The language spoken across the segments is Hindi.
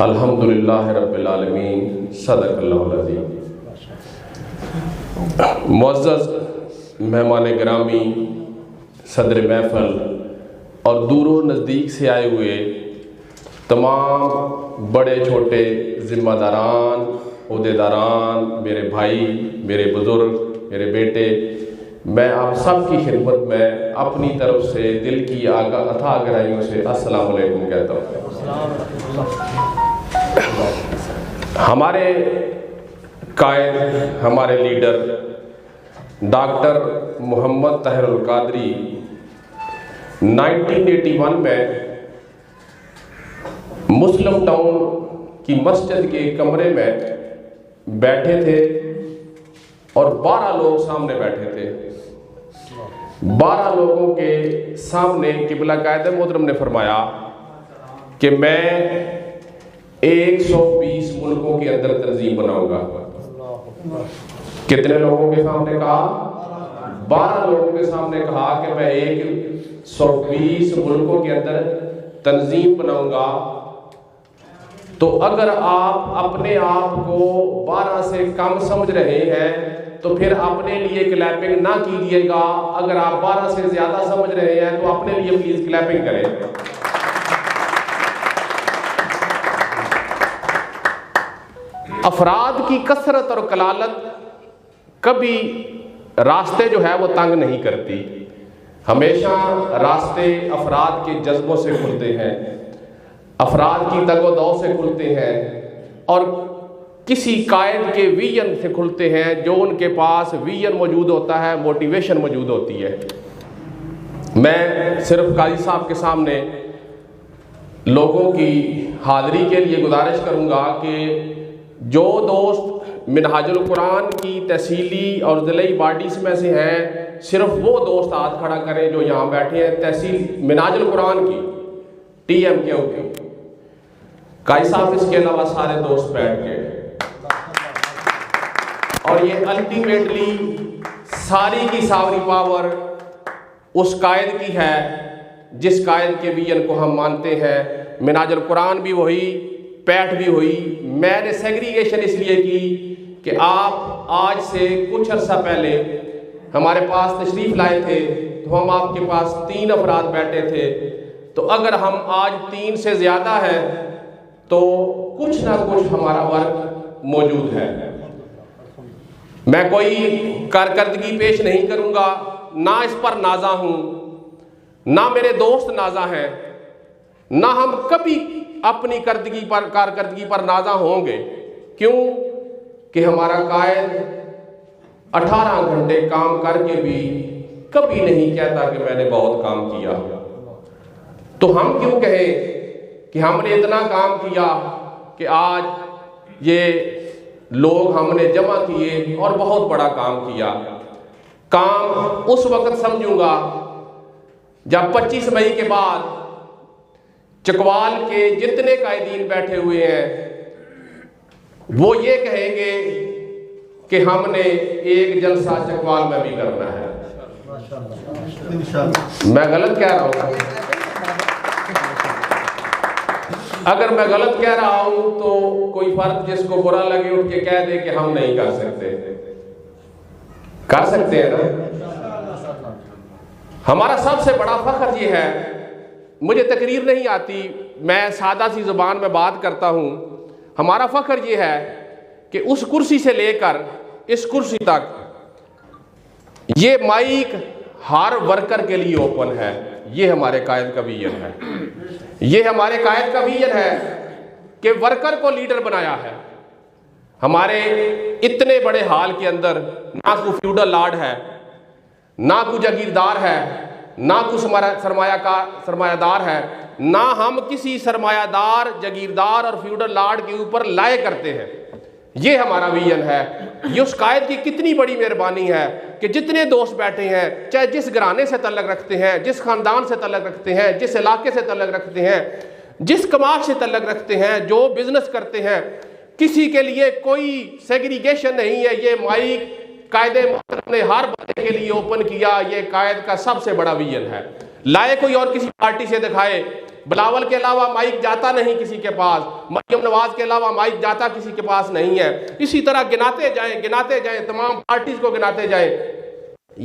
अल्हम्दुलिल्लाह रब्बिल आलमीन सदक़ल्लाहुल अज़ीम। मुअज़्ज़ज़ मेहमान गिरामी, सदर महफ़ल और दूरों नज़दीक से आए हुए तमाम बड़े छोटे ज़िम्मेदारान, ओहदेदारान, मेरे भाई, मेरे बुज़ुर्ग, मेरे बेटे, मैं आप सब की खिदमत में अपनी तरफ से दिल की अथाह गहराइयों से अस्सलाम वालेकुम कहता हूँ। हमारे कायद, हमारे लीडर डॉक्टर मोहम्मद ताहिरुल क़ादरी 1981 में मुस्लिम टाउन की मस्जिद के कमरे में बैठे थे और 12 लोग सामने बैठे थे। 12 लोगों के सामने किबला कायद मोहतरम ने फरमाया कि मैं 120 मुल्कों के अंदर तंजीम बनाऊंगा। कितने लोगों के सामने कहा? 12 लोगों के सामने कहा कि मैं 120 मुल्कों के अंदर तंजीम बनाऊंगा। तो अगर आप अपने आप को 12 से कम समझ रहे हैं तो फिर अपने लिए क्लैपिंग ना कीजिएगा। अगर आप 12 से ज्यादा समझ रहे हैं तो अपने लिए प्लीज क्लैपिंग करें। अफराद की कसरत और कलालत कभी रास्ते जो है वो तंग नहीं करती। हमेशा रास्ते अफराद के जज्बों से खुलते हैं, अफराद की तगोदौ से खुलते हैं और किसी कायद के विजन से खुलते हैं। जो उनके पास विजन मौजूद होता है, मोटिवेशन मौजूद होती है। मैं सिर्फ काजी साहब के सामने लोगों की हाज़िरी के लिए गुजारिश करूंगा कि जो दोस्त मिनहाजुल कुरान की तहसीली और ज़िलाई बॉडीज़ में से हैं, सिर्फ वो दोस्त हाथ खड़ा करें जो यहाँ बैठे हैं तहसील मिनहाजुल कुरान की TMK की। काजी साहब इसके अलावा सारे दोस्त बैठ गए और ये अल्टीमेटली सारी की सारी पावर उस कायद की है जिस कायद के विजन को हम मानते हैं। मिनहाजुल कुरान भी वही, पैठ भी हुई। मैंने सेग्रीगेशन इसलिए की कि आप आज से कुछ अर्सा पहले हमारे पास तशरीफ़ लाए थे तो हम आपके पास 3 अफराद बैठे थे। तो अगर हम आज 3 से ज़्यादा हैं तो कुछ ना कुछ हमारा वर्क मौजूद है। मैं कोई कारकर्दगी पेश नहीं करूँगा, ना इस पर नाजा हूँ, ना मेरे दोस्त नाजा हैं, ना हम कभी अपनी कारकर्दगी पर नाजा होंगे। क्यों कि हमारा कायद 18 घंटे काम करके भी कभी नहीं कहता कि मैंने बहुत काम किया। तो हम क्यों कहें कि हमने इतना काम किया कि आज ये लोग हमने जमा किए और बहुत बड़ा काम किया। काम उस वक्त समझूंगा जब 25 मई के बाद चकवाल के जितने कायदीन बैठे हुए हैं वो ये कहेंगे कि हमने एक जलसा चकवाल में भी करना है। मैं गलत कह रहा हूँ? अगर मैं गलत कह रहा हूं तो कोई फर्क जिसको बुरा लगे उठ के कह दे कि हम नहीं कर सकते। कर सकते हैं ना। हमारा सबसे बड़ा फख्र ये है, मुझे तकरीर नहीं आती, मैं सादा सी ज़ुबान में बात करता हूँ। हमारा फ़ख्र ये है कि उस कुर्सी से लेकर इस कुर्सी तक ये माइक हर वर्कर के लिए ओपन है। ये हमारे कायद का विजन है। ये हमारे कायद का विजन है कि वर्कर को लीडर बनाया है। हमारे इतने बड़े हाल के अंदर ना कोई फ्यूडल लॉर्ड है, ना कोई जागीरदार है, ना कोई सरमायादार है, ना हम किसी सरमायादार, जागीरदार और फ्यूडल लॉर्ड के ऊपर लाए करते हैं। ये हमारा विजन है। ये उस कायद की कितनी बड़ी मेहरबानी है कि जितने दोस्त बैठे हैं, चाहे जिस घराने से तल्लक रखते हैं, जिस खानदान से तल्लक रखते हैं, जिस इलाके से तल्लक रखते हैं, जिस कमाश से तल्लक रखते हैं, जो बिजनेस करते हैं, किसी के लिए कोई सेग्रीगेशन नहीं है। ये माइक कायदे मोहतरम ने हर बंदे के लिए ओपन किया। ये कायद का सबसे बड़ा विजन है। लाए कोई और किसी पार्टी से दिखाए। बिलावल के अलावा माइक जाता नहीं किसी के पास, मरियम नवाज के अलावा माइक जाता किसी के पास नहीं है। इसी तरह गिनाते जाएं, तमाम पार्टीज को गिनाते जाएं।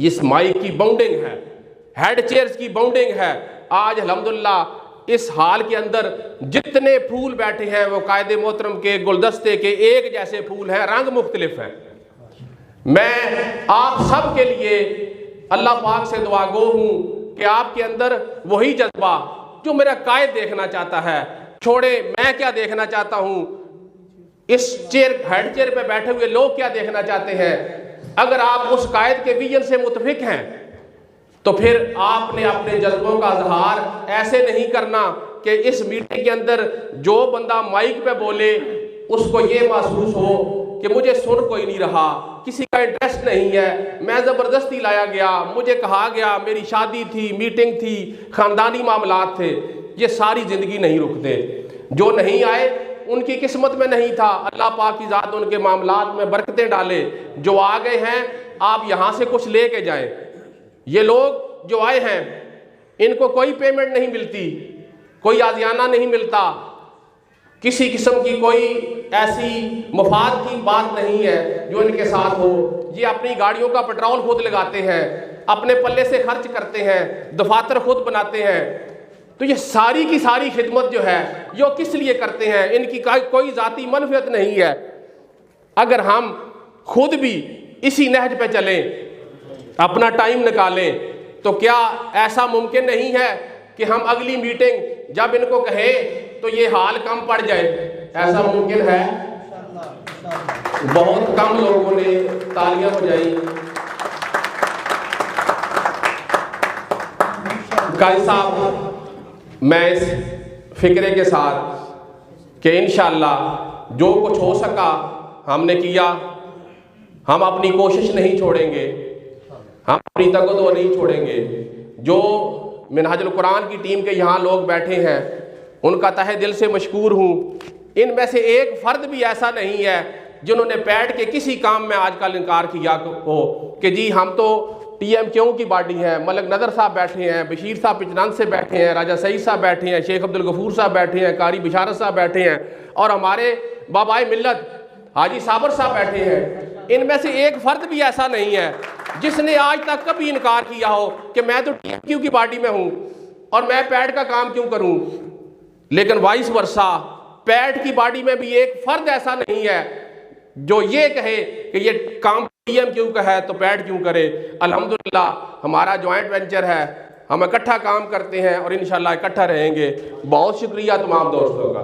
इस माइक की बाउंडिंग है, हेड चेयर्स की बाउंडिंग है। आज अल्हम्दुलिल्लाह इस हाल के अंदर जितने फूल बैठे हैं वो कायदे मोहतरम के गुलदस्ते के एक जैसे फूल हैं, रंग मुख्तलिफ है। मैं आप सब के लिए अल्लाह पाक से दुआ गो हूँ कि आपके अंदर वही जज्बा जो मेरा कायद देखना चाहता है, छोड़े मैं क्या देखना चाहता हूँ, इस हेड चेयर पे बैठे हुए लोग क्या देखना चाहते हैं। अगर आप उस कायद के विजन से मुतफिक हैं तो फिर आपने अपने जज्बों का इजहार ऐसे नहीं करना कि इस मीटिंग के अंदर जो बंदा माइक पे बोले उसको ये महसूस हो कि मुझे सुन कोई नहीं रहा, किसी का इंटरेस्ट नहीं है, मैं ज़बरदस्ती लाया गया, मुझे कहा गया, मेरी शादी थी, मीटिंग थी, ख़ानदानी मामलात थे। ये सारी ज़िंदगी नहीं रुकते। जो नहीं आए उनकी किस्मत में नहीं था, अल्लाह पाक की ज़ात उनके मामलात में बरकतें डाले। जो आ गए हैं आप यहाँ से कुछ ले के जाएँ। ये लोग जो आए हैं इनको कोई पेमेंट नहीं मिलती, कोई आजियाना नहीं मिलता, किसी किस्म की कोई ऐसी मफाद की बात नहीं है जो इनके साथ हो। ये अपनी गाड़ियों का पेट्रोल खुद लगाते हैं, अपने पल्ले से खर्च करते हैं, दफातर खुद बनाते हैं। तो ये सारी की सारी खिदमत जो है ये किस लिए करते हैं, इनकी कोई ज़ाती मनफियत नहीं है। अगर हम खुद भी इसी नहज पे चलें, अपना टाइम निकालें, तो क्या ऐसा मुमकिन नहीं है कि हम अगली मीटिंग जब इनको कहें तो ये हाल कम पड़ जाए? ऐसा मुमकिन है? बहुत कम लोगों ने तालियां बजाई। काजी साहब, मैं इस फिक्रे के साथ कि इंशाअल्लाह जो कुछ हो सका हमने किया, हम अपनी कोशिश नहीं छोड़ेंगे, हम अपनी तकदो नहीं छोड़ेंगे। जो मिनहाजुल कुरान की टीम के यहाँ लोग बैठे हैं उनका तहे दिल से मशकूर हूँ। इनमें से एक फ़र्द भी ऐसा नहीं है जिन्होंने बैठ के किसी काम में आजकल इनकार किया हो कि जी हम तो TMQ की बॉडी है। मलक नदर साहब बैठे हैं, बशीर साहब पिचनंद से बैठे हैं, राजा सईद साहब बैठे हैं, शेख अब्दुल गफूर साहब बैठे हैं, कारी बिशारत साहब बैठे हैं और हमारे बाबाए मिल्लत हाजी साबर साहब बैठे हैं। इनमें से एक फ़र्द भी ऐसा नहीं है जिसने आज तक कभी इनकार किया हो कि मैं तो TMQ की पार्टी में हूँ और मैं पैड का काम क्यों करूँ। लेकिन वाइस वर्सा पैड की बॉडी में भी एक फ़र्द ऐसा नहीं है जो ये कहे कि ये काम TMQ का है तो पैड क्यों करे। अल्हम्दुलिल्लाह हमारा जॉइंट वेंचर है, हम इकट्ठा काम करते हैं और इंशाल्लाह इकट्ठा रहेंगे। बहुत शुक्रिया तमाम दोस्तों का।